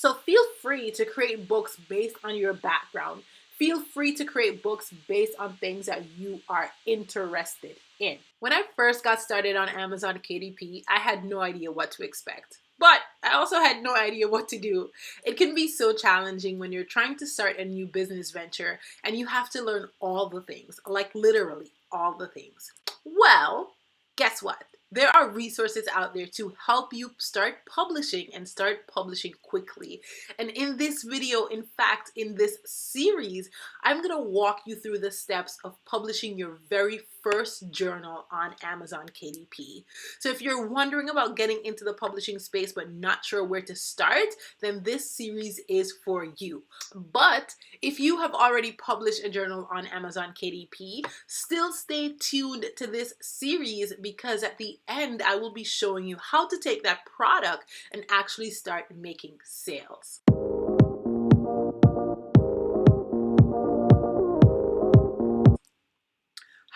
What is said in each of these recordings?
So feel free to create books based on your background. Feel free to create books based on things that you are interested in. When I first got started on Amazon KDP, I had no idea what to expect. But I also had no idea what to do. It can be so challenging when you're trying to start a new business venture and you have to learn all the things, like literally all the things. Well, guess what? There are resources out there to help you start publishing and start publishing quickly. And in this video, in fact, in this series, I'm going to walk you through the steps of publishing your very first journal on Amazon KDP. So if you're wondering about getting into the publishing space but not sure where to start, then this series is for you. But if you have already published a journal on Amazon KDP, still stay tuned to this series because at the end I will be showing you how to take that product and actually start making sales.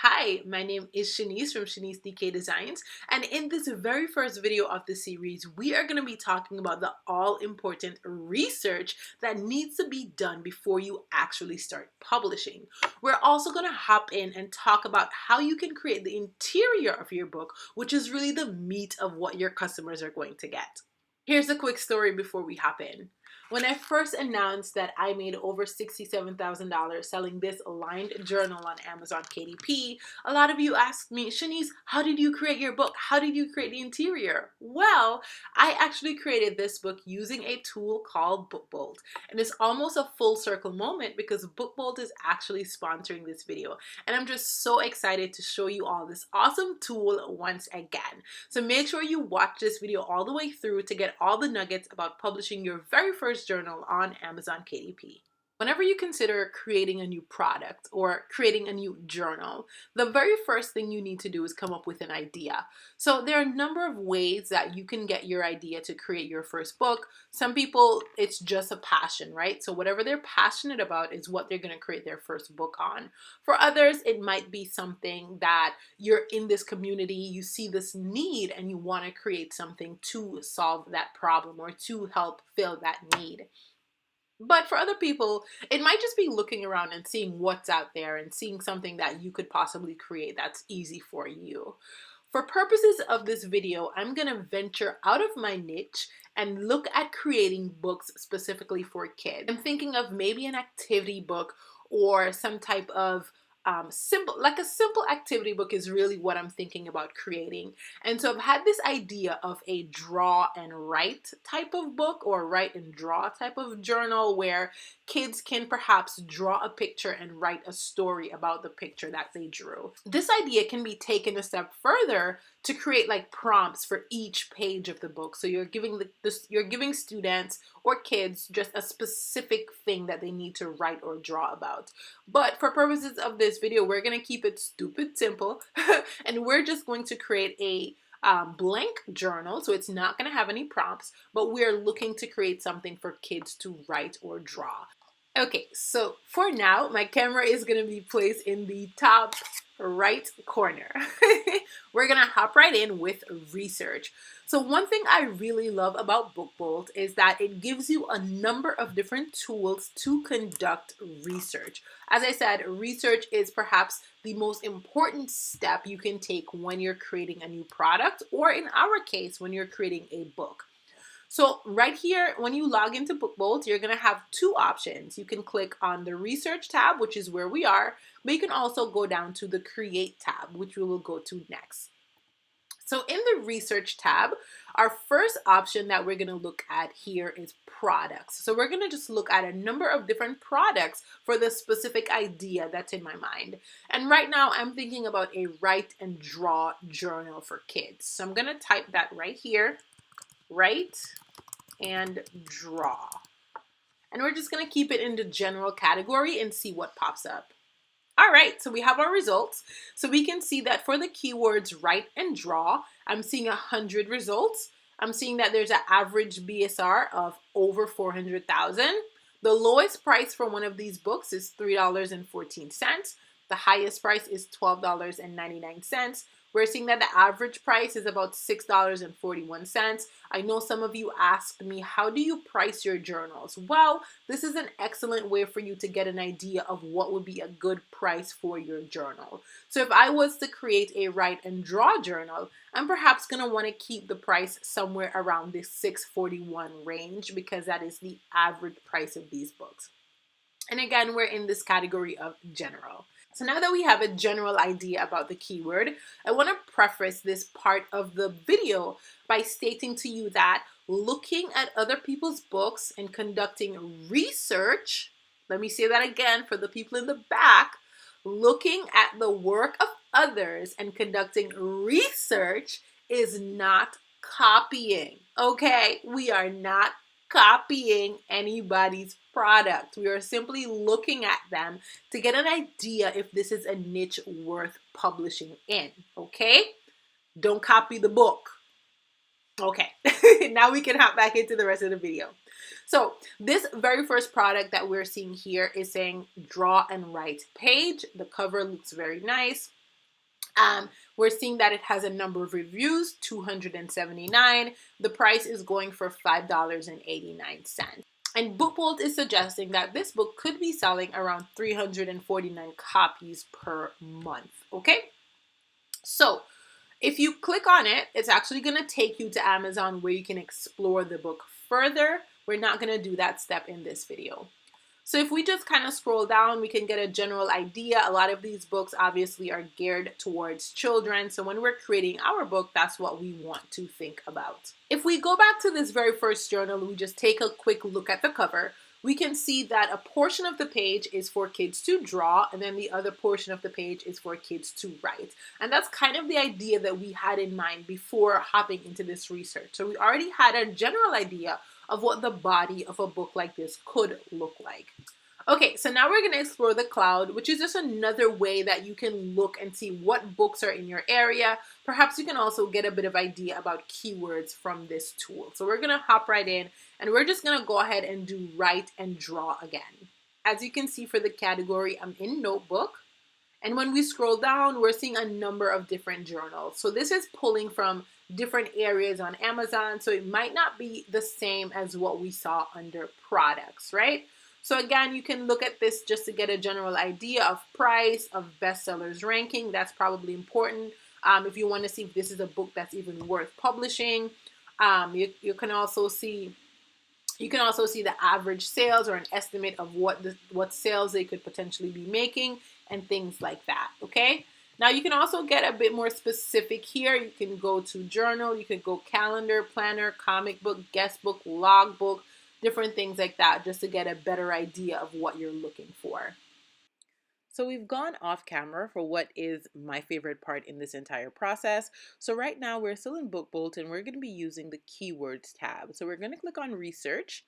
Hi, my name is Shanice from Shanice DK Designs, and in this very first video of the series, we are going to be talking about the all-important research that needs to be done before you actually start publishing. We're also going to hop in and talk about how you can create the interior of your book, which is really the meat of what your customers are going to get. Here's a quick story before we hop in. When I first announced that I made over $67,000 selling this lined journal on Amazon KDP, a lot of you asked me, Shanice, how did you create your book? How did you create the interior? Well, I actually created this book using a tool called BookBolt. And it's almost a full circle moment because BookBolt is actually sponsoring this video. And I'm just so excited to show you all this awesome tool once again. So make sure you watch this video all the way through to get all the nuggets about publishing your very first journal on Amazon KDP. Whenever you consider creating a new product or creating a new journal, the very first thing you need to do is come up with an idea. So there are a number of ways that you can get your idea to create your first book. Some people, it's just a passion, right? So whatever they're passionate about is what they're going to create their first book on. For others, it might be something that you're in this community, you see this need, and you want to create something to solve that problem or to help fill that need. But for other people, it might just be looking around and seeing what's out there and seeing something that you could possibly create that's easy for you. For purposes of this video, I'm going to venture out of my niche and look at creating books specifically for kids. I'm thinking of maybe an activity book or some type of a simple activity book is really what I'm thinking about creating. And so I've had this idea of a draw and write type of book or write and draw type of journal where kids can perhaps draw a picture and write a story about the picture that they drew. This idea can be taken a step further to create like prompts for each page of the book. So you're giving students or kids just a specific thing that they need to write or draw about. But for purposes of this video, we're going to keep it stupid simple and we're just going to create a blank journal, so it's not going to have any prompts, but we're looking to create something for kids to write or draw. Okay, so for now, my camera is going to be placed in the top right corner. We're going to hop right in with research. So one thing I really love about BookBolt is that it gives you a number of different tools to conduct research. As I said, research is perhaps the most important step you can take when you're creating a new product, or in our case, when you're creating a book. So right here, when you log into BookBolt, you're going to have two options. You can click on the Research tab, which is where we are, but you can also go down to the Create tab, which we will go to next. So in the Research tab, our first option that we're going to look at here is products. So we're going to just look at a number of different products for the specific idea that's in my mind. And right now I'm thinking about a write and draw journal for kids. So I'm going to type that right here, write and draw. And we're just going to keep it in the general category and see what pops up. All right, so we have our results. So we can see that for the keywords write and draw, I'm seeing 100 results. I'm seeing that there's an average BSR of over 400,000. The lowest price for one of these books is $3.14. The highest price is $12.99, We're seeing that the average price is about $6.41. I know some of you asked me, how do you price your journals? Well, this is an excellent way for you to get an idea of what would be a good price for your journal. So if I was to create a write and draw journal, I'm perhaps going to want to keep the price somewhere around this $6.41 range because that is the average price of these books. And again, we're in this category of general. So now that we have a general idea about the keyword, I want to preface this part of the video by stating to you that looking at other people's books and conducting research, let me say that again for the people in the back, looking at the work of others and conducting research is not copying, okay? We are not copying anybody's product. We are simply looking at them to get an idea if this is a niche worth publishing in, okay? Don't copy the book. Okay, now we can hop back into the rest of the video. So this very first product that we're seeing here is saying draw and write page. The cover looks very nice. We're seeing that it has a number of reviews, 279. The price is going for $5.89. And Bookbolt is suggesting that this book could be selling around 349 copies per month, okay? So if you click on it, it's actually going to take you to Amazon where you can explore the book further. We're not going to do that step in this video. So if we just kind of scroll down, we can get a general idea. A lot of these books obviously are geared towards children. So when we're creating our book, that's what we want to think about. If we go back to this very first journal, we just take a quick look at the cover. We can see that a portion of the page is for kids to draw, and then the other portion of the page is for kids to write. And that's kind of the idea that we had in mind before hopping into this research. So we already had a general idea of what the body of a book like this could look like. Okay, so now we're going to explore the cloud, which is just another way that you can look and see what books are in your area. Perhaps you can also get a bit of idea about keywords from this tool. So we're going to hop right in and we're just going to go ahead and do write and draw again. As you can see for the category, I'm in notebook. And when we scroll down, we're seeing a number of different journals. So this is pulling from different areas on Amazon. So it might not be the same as what we saw under products, right? So again, you can look at this just to get a general idea of price, of bestsellers ranking. That's probably important if you want to see if this is a book that's even worth publishing. You can also see the average sales or an estimate of what sales they could potentially be making and things like that, okay? Now you can also get a bit more specific here. You can go to journal, you can go calendar, planner, comic book, guest book, log book, different things like that, just to get a better idea of what you're looking for. So we've gone off camera for what is my favorite part in this entire process. So right now we're still in Bookbolt and we're going to be using the keywords tab. So we're going to click on research.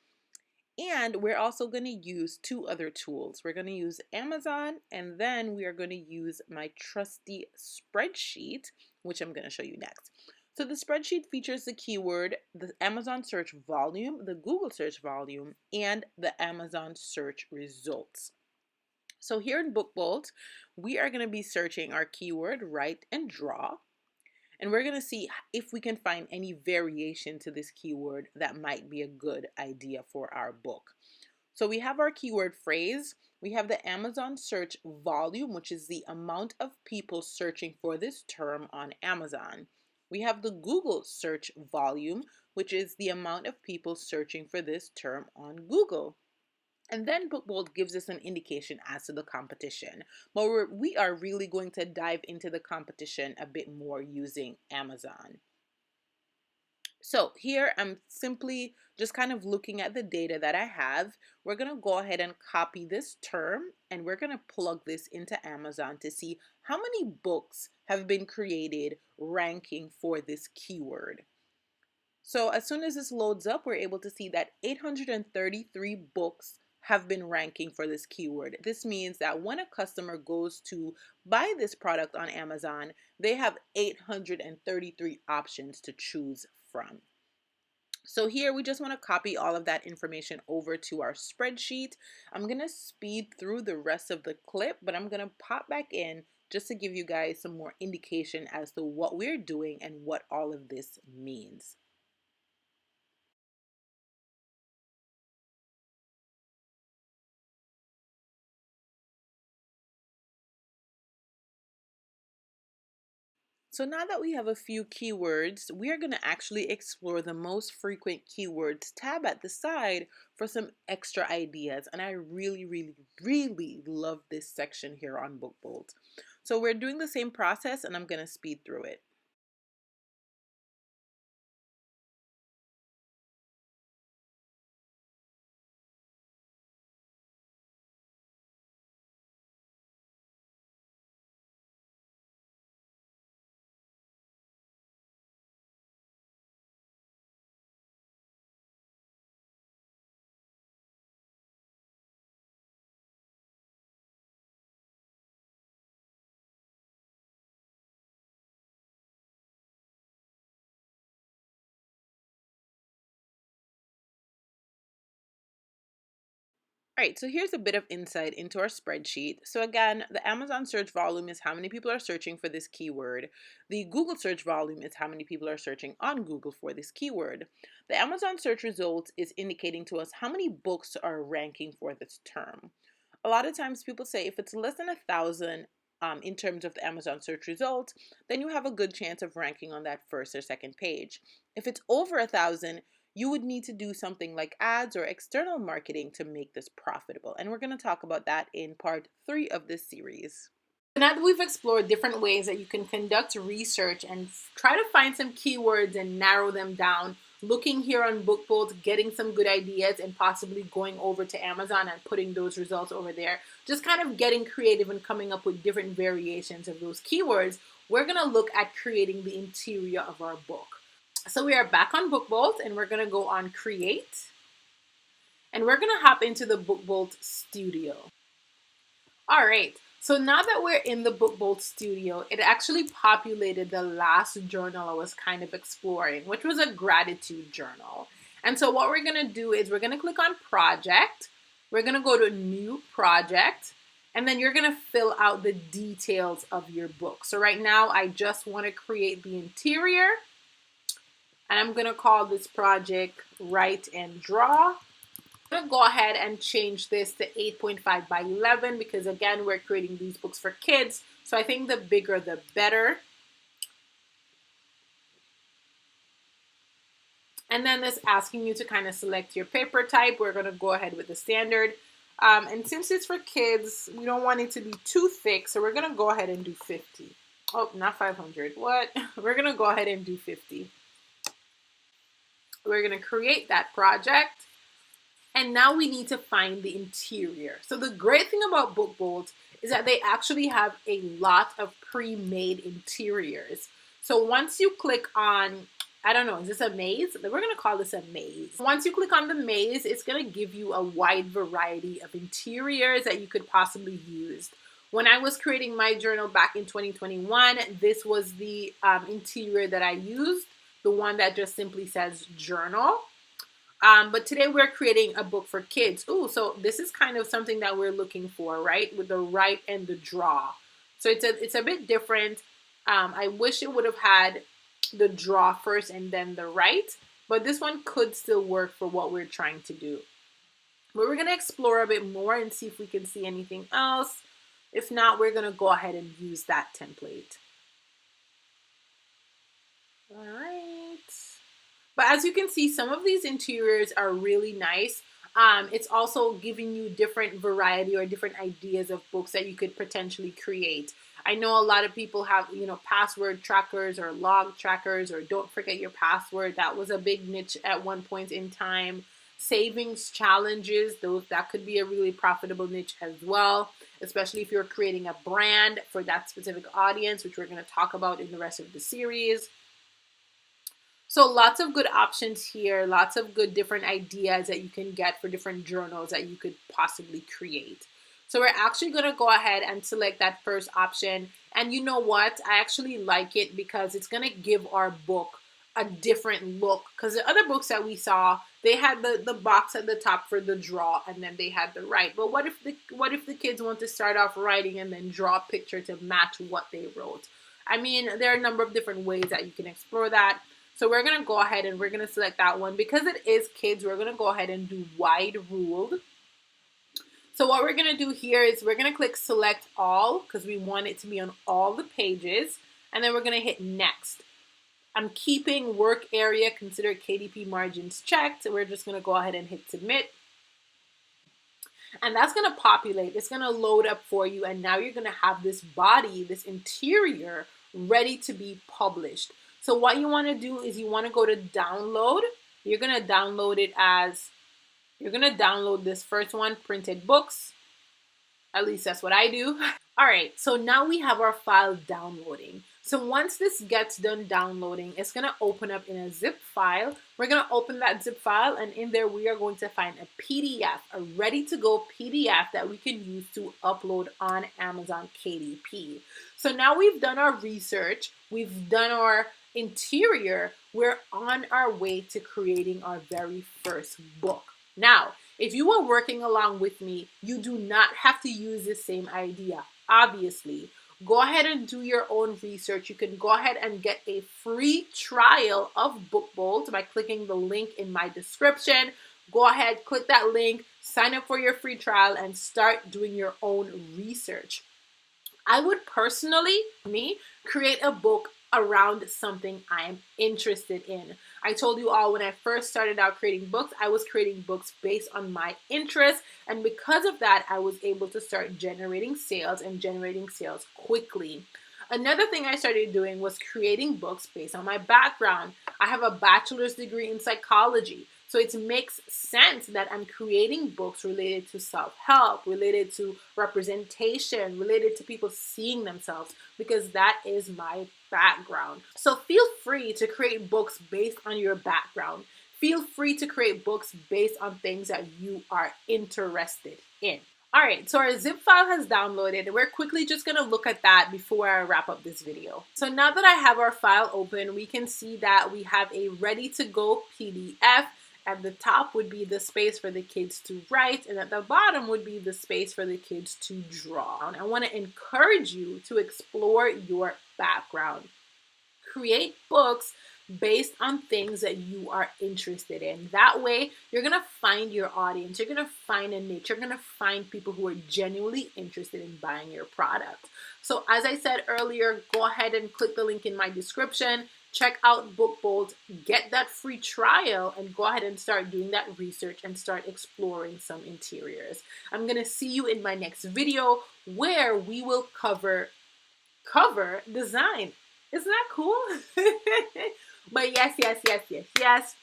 And we're also going to use two other tools. We're going to use Amazon, and then we are going to use my trusty spreadsheet, which I'm going to show you next. So the spreadsheet features the keyword, the Amazon search volume, the Google search volume, and the Amazon search results. So here in Bookbolt, we are going to be searching our keyword, write and draw. And we're going to see if we can find any variation to this keyword that might be a good idea for our book. So we have our keyword phrase. We have the Amazon search volume, which is the amount of people searching for this term on Amazon. We have the Google search volume, which is the amount of people searching for this term on Google. And then Bookbolt gives us an indication as to the competition. But we are really going to dive into the competition a bit more using Amazon. So here I'm simply just kind of looking at the data that I have. We're going to go ahead and copy this term and we're going to plug this into Amazon to see how many books have been created ranking for this keyword. So as soon as this loads up, we're able to see that 833 books have been ranking for this keyword. This means that when a customer goes to buy this product on Amazon, they have 833 options to choose from. So here we just want to copy all of that information over to our spreadsheet. I'm going to speed through the rest of the clip, but I'm going to pop back in just to give you guys some more indication as to what we're doing and what all of this means. So now that we have a few keywords, we are going to actually explore the most frequent keywords tab at the side for some extra ideas. And I really love this section here on BookBolt. So we're doing the same process and I'm going to speed through it. All right, so here's a bit of insight into our spreadsheet. So again, the Amazon search volume is how many people are searching for this keyword. The Google search volume is how many people are searching on Google for this keyword. The Amazon search results is indicating to us how many books are ranking for this term. A lot of times people say if it's less than 1,000 in terms of the Amazon search results, then you have a good chance of ranking on that first or second page. If it's over 1,000, you would need to do something like ads or external marketing to make this profitable. And we're going to talk about that in part 3 of this series. Now that we've explored different ways that you can conduct research and try to find some keywords and narrow them down, looking here on BookBolt, getting some good ideas, and possibly going over to Amazon and putting those results over there, just kind of getting creative and coming up with different variations of those keywords, we're going to look at creating the interior of our book. So we are back on BookBolt and we're going to go on Create. And we're going to hop into the BookBolt Studio. All right. So now that we're in the BookBolt Studio, it actually populated the last journal I was kind of exploring, which was a gratitude journal. And so what we're going to do is we're going to click on Project. We're going to go to New Project. And then you're going to fill out the details of your book. So right now, I just want to create the interior. And I'm going to call this project Write and Draw. I'm going to go ahead and change this to 8.5 by 11 because, again, we're creating these books for kids. So I think the bigger, the better. And then it's asking you to kind of select your paper type. We're going to go ahead with the standard. And since it's for kids, we don't want it to be too thick. So we're going to go ahead and do 50. Oh, not 500. What? We're going to go ahead and do 50. We're going to create that project. And now we need to find the interior. So the great thing about BookBolt is that they actually have a lot of pre-made interiors. So once you click on, I don't know, is this a maze? We're going to call this a maze. Once you click on the maze, it's going to give you a wide variety of interiors that you could possibly use. When I was creating my journal back in 2021, this was the interior that I used. The one that just simply says journal. But today we're creating a book for kids. Ooh, so this is kind of something that we're looking for, right? With the write and the draw. So it's a bit different. I wish it would have had the draw first and then the write, but this one could still work for what we're trying to do. But we're going to explore a bit more and see if we can see anything else. If not, we're going to go ahead and use that template. All right. But as you can see, some of these interiors are really nice. It's also giving you different variety or different ideas of books that you could potentially create. I know a lot of people have, password trackers or log trackers or don't forget your password. That was a big niche at one point in time. Savings challenges, that could be a really profitable niche as well, especially if you're creating a brand for that specific audience, which we're going to talk about in the rest of the series. So lots of good options here, lots of good different ideas that you can get for different journals that you could possibly create. So we're actually going to go ahead and select that first option. And you know what? I actually like it because it's going to give our book a different look. Because the other books that we saw, they had the box at the top for the draw, and then they had the write. But what if the kids want to start off writing and then draw a picture to match what they wrote? I mean, there are a number of different ways that you can explore that. So we're going to go ahead and we're going to select that one. Because it is kids, we're going to go ahead and do wide ruled. So what we're going to do here is we're going to click select all because we want it to be on all the pages. And then we're going to hit next. I'm keeping work area considered KDP margins checked. So we're just going to go ahead and hit submit. And that's going to populate. It's going to load up for you. And now you're going to have this body, this interior ready to be published. So what you want to do is you want to go to download. You're going to download it as, you're going to download this first one, printed books. At least that's what I do. All right, so now we have our file downloading. So once this gets done downloading, it's going to open up in a zip file. We're going to open that zip file, and in there we are going to find a PDF, a ready-to-go PDF that we can use to upload on Amazon KDP. So now we've done our research, we've done our interior, we're on our way to creating our very first book. Now, if you are working along with me, you do not have to use the same idea, obviously. Go ahead and do your own research. You can go ahead and get a free trial of BookBolt by clicking the link in my description. Go ahead, click that link, sign up for your free trial, and start doing your own research. I would personally, create a book around something I am interested in. I told you all when I first started out creating books, I was creating books based on my interests, and because of that, I was able to start generating sales and generating sales quickly. Another thing I started doing was creating books based on my background. I have a bachelor's degree in psychology, so it makes sense that I'm creating books related to self-help, related to representation, related to people seeing themselves, because that is my background. So feel free to create books based on your background. Feel free to create books based on things that you are interested in. All right, so our zip file has downloaded, and we're quickly just gonna look at that before I wrap up this video. So now that I have our file open, we can see that we have a ready-to-go PDF. At the top would be the space for the kids to write, and at the bottom would be the space for the kids to draw. And I want to encourage you to explore your background. Create books based on things that you are interested in. That way, you're going to find your audience. You're going to find a niche. You're going to find people who are genuinely interested in buying your product. So as I said earlier, go ahead and click the link in my description. Check out BookBolt, get that free trial, and go ahead and start doing that research and start exploring some interiors. I'm going to see you in my next video where we will cover cover design. Isn't that cool? But yes.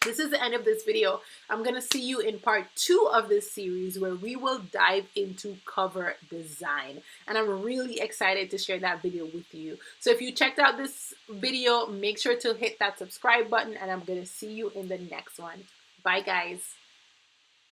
This is the end of this video. I'm going to see you in part 2 of this series where we will dive into cover design. And I'm really excited to share that video with you. So if you checked out this video, make sure to hit that subscribe button, and I'm going to see you in the next one. Bye, guys.